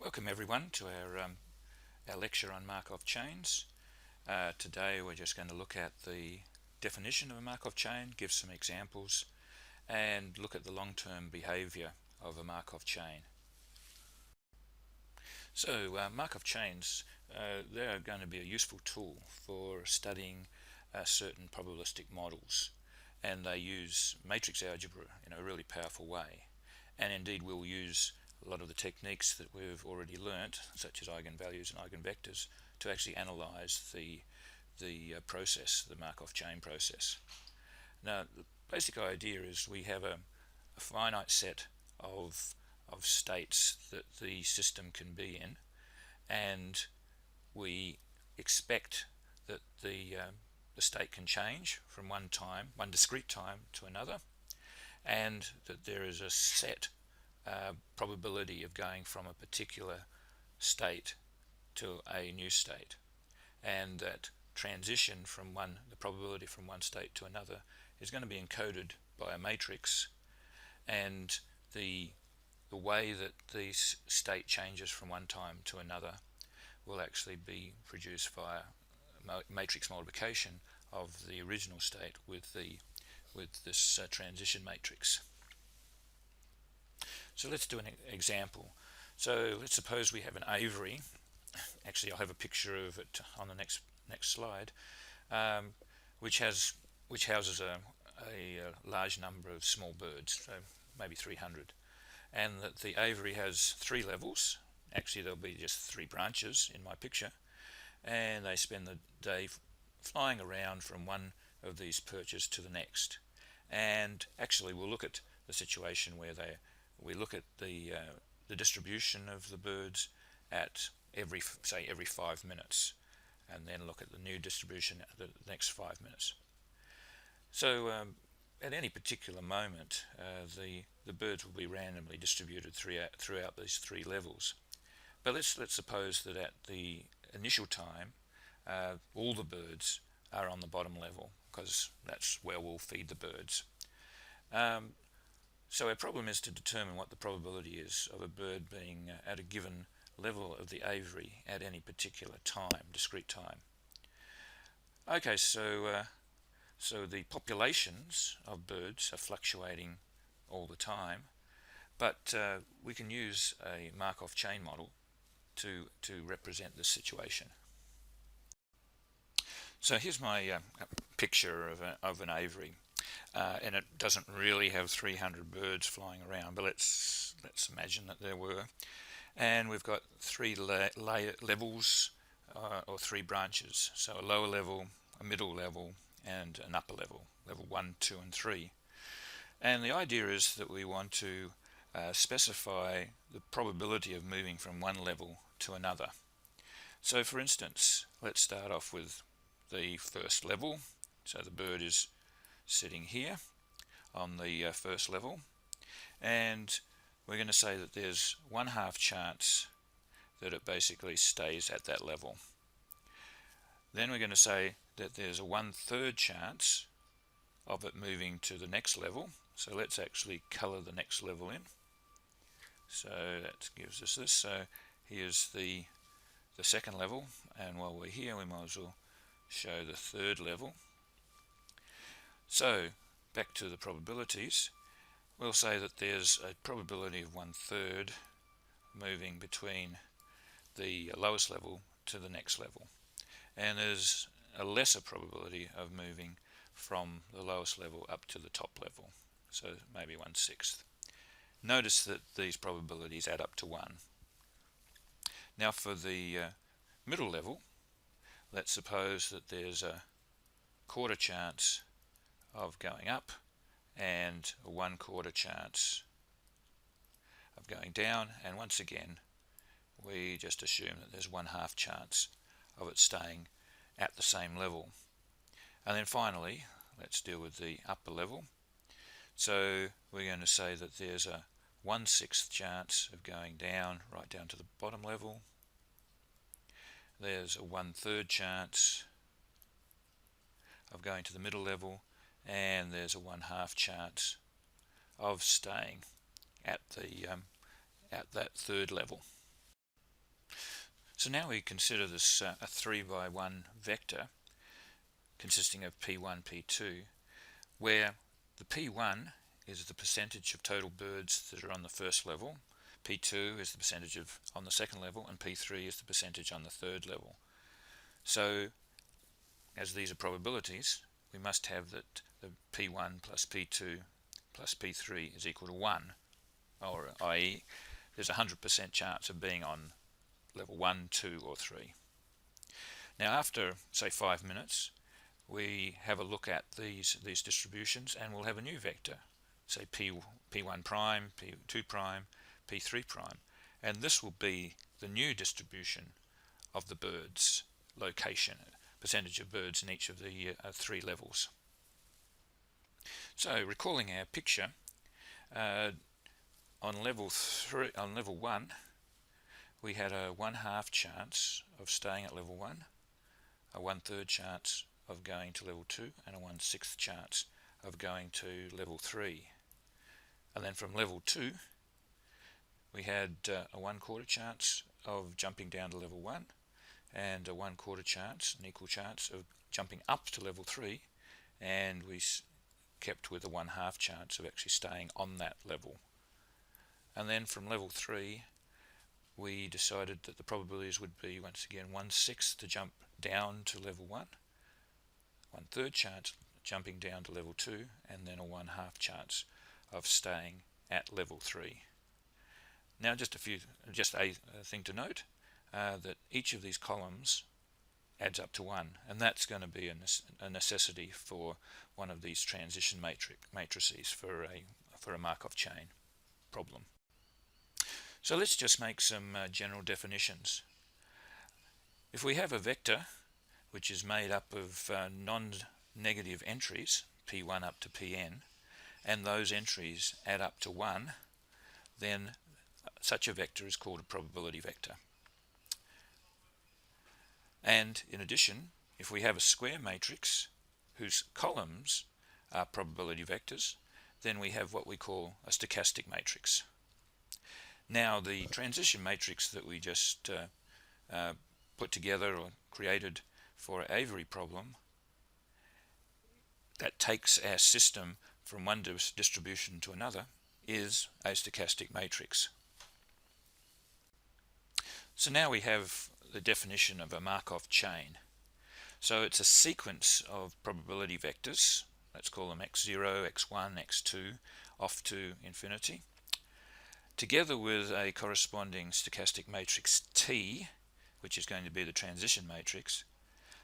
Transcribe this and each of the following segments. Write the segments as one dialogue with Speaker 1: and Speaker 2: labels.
Speaker 1: Welcome everyone to our lecture on Markov chains. Today we're just going to look at the definition of a Markov chain, give some examples, and look at the long-term behavior of a Markov chain. So Markov chains, they're going to be a useful tool for studying certain probabilistic models, and they use matrix algebra in a really powerful way, and indeed we'll use a lot of the techniques that we've already learnt, such as eigenvalues and eigenvectors, to actually analyze the process, the Markov chain process. Now, the basic idea is we have a finite set of states that the system can be in, and we expect that the state can change from one discrete time to another, and that there is a set probability of going from a particular state to a new state, and that transition from the probability from one state to another is going to be encoded by a matrix, and the way that the state changes from one time to another will actually be produced via matrix multiplication of the original state with this transition matrix. So let's do an example. So let's suppose we have an aviary. Actually, I'll have a picture of it on the next slide, which houses a large number of small birds, so maybe 300, and that the aviary has 3 levels. Actually, there'll be just 3 branches in my picture, and they spend the day flying around from one of these perches to the next. And actually, we'll look at the situation where we look at the distribution of the birds at every 5 minutes, and then look at the new distribution at the next 5 minutes. So at any particular moment, the birds will be randomly distributed throughout these 3 levels. But let's suppose that at the initial time, all the birds are on the bottom level, because that's where we'll feed the birds. So our problem is to determine what the probability is of a bird being at a given level of the aviary at any particular time, discrete time. Okay, so the populations of birds are fluctuating all the time, but we can use a Markov chain model to represent this situation. So here's my picture of an aviary. And it doesn't really have 300 birds flying around, but let's imagine that there were, and we've got 3 levels or 3 branches. So a lower level, a middle level, and an upper level, level 1, 2, and 3. And the idea is that we want to specify the probability of moving from one level to another. So for instance, let's start off with the first level. So the bird is sitting here on the first level, and we're going to say that there's 1/2 chance that it basically stays at that level. Then we're going to say that there's a 1/3 chance of it moving to the next level. So let's actually color the next level in. So that gives us this. So here's the second level, and while we're here we might as well show the third level. So back to the probabilities, we'll say that there's a probability of 1/3 moving between the lowest level to the next level, and there's a lesser probability of moving from the lowest level up to the top level, so maybe 1/6. Notice that these probabilities add up to 1. Now for the middle level, let's suppose that there's a 1/4 chance of going up and a 1/4 chance of going down, and once again we just assume that there's 1/2 chance of it staying at the same level. And then finally, let's deal with the upper level. So we're going to say that there's a 1/6 chance of going down right down to the bottom level. There's a 1/3 chance of going to the middle level, and there's a 1/2 chance of staying at that third level. So now we consider this a 3 by 1 vector consisting of P1, P2, where the P1 is the percentage of total birds that are on the first level, P2 is the percentage on the second level, and P3 is the percentage on the third level. So, as these are probabilities, we must have that the P1 plus P2 plus P3 is equal to 1, or i.e. there's a 100% chance of being on level 1, 2 or 3. Now after, say, 5 minutes, we have a look at these distributions, and we'll have a new vector, say P1 prime, P2 prime, P3 prime, and this will be the new distribution of the birds location, percentage of birds in each of the 3 levels. So recalling our picture, on level 1 we had a 1/2 chance of staying at level 1, a 1/3 chance of going to level 2, and a 1/6 chance of going to level 3. And then from level 2 we had a 1/4 chance of jumping down to level 1, and a 1/4 chance, an equal chance, of jumping up to level 3, and we kept with a 1/2 chance of actually staying on that level. And then from level 3 we decided that the probabilities would be, once again, 1/6 to jump down to level 1, 1/3 chance jumping down to level 2, and then a 1/2 chance of staying at level 3. Now just a thing to note, that each of these columns adds up to 1, and that's going to be a necessity for one of these transition matrices for a Markov chain problem. So let's just make some general definitions. If we have a vector which is made up of non-negative entries, P1 up to Pn, and those entries add up to 1, then such a vector is called a probability vector. And in addition, if we have a square matrix whose columns are probability vectors, then we have what we call a stochastic matrix. Now the transition matrix that we just put together or created for our aviary problem, that takes our system from one distribution to another, is a stochastic matrix. So now we have the definition of a Markov chain. So it's a sequence of probability vectors, let's call them x0, x1, x2, off to infinity, together with a corresponding stochastic matrix T, which is going to be the transition matrix,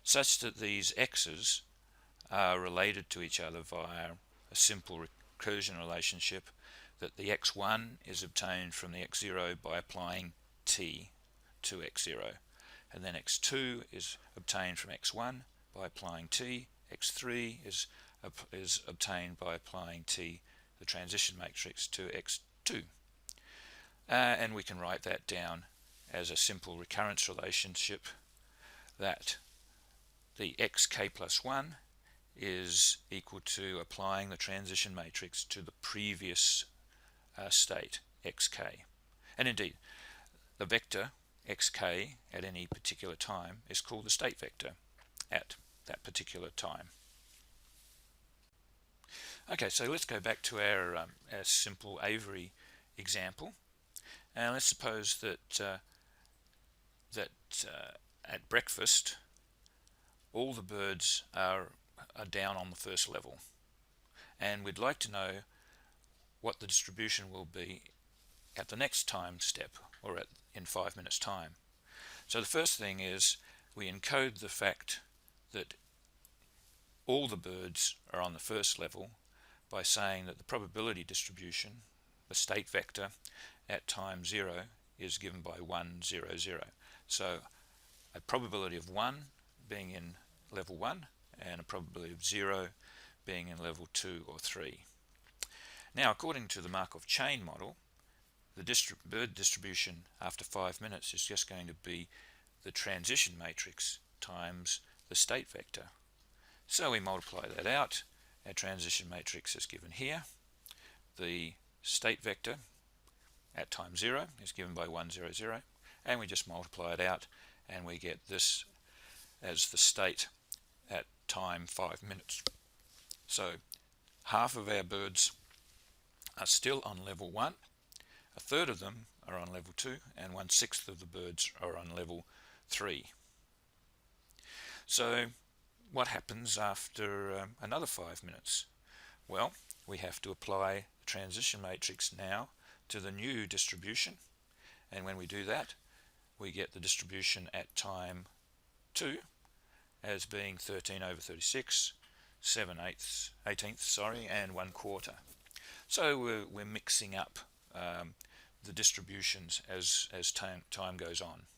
Speaker 1: such that these x's are related to each other via a simple recursion relationship, that the x1 is obtained from the x0 by applying T to x0, and then x2 is obtained from x1 by applying T, x3 is obtained by applying T, the transition matrix, to x2. And we can write that down as a simple recurrence relationship, that the xk plus 1 is equal to applying the transition matrix to the previous state, xk. And indeed, the vector xk at any particular time is called the state vector at that particular time. Okay, so let's go back to our simple aviary example, and let's suppose that at breakfast all the birds are down on the first level, and we'd like to know what the distribution will be at the next time step, or in 5 minutes time. So the first thing is we encode the fact that all the birds are on the first level by saying that the probability distribution, the state vector at time 0, is given by 1, 0, 0. So a probability of 1 being in level 1 and a probability of 0 being in level 2 or 3. Now, according to the Markov chain model, the bird distribution after 5 minutes is just going to be the transition matrix times the state vector. So we multiply that out. Our transition matrix is given here. The state vector at time 0 is given by 1, 0, 0, and we just multiply it out, and we get this as the state at time 5 minutes. So half of our birds are still on level 1, a third of them are on level 2, and 1/6 of the birds are on level 3. So what happens after another 5 minutes? Well, we have to apply the transition matrix now to the new distribution, and when we do that, we get the distribution at time 2 as being 13/36, 7/18, and 1/4. So we're mixing up the distributions as time goes on.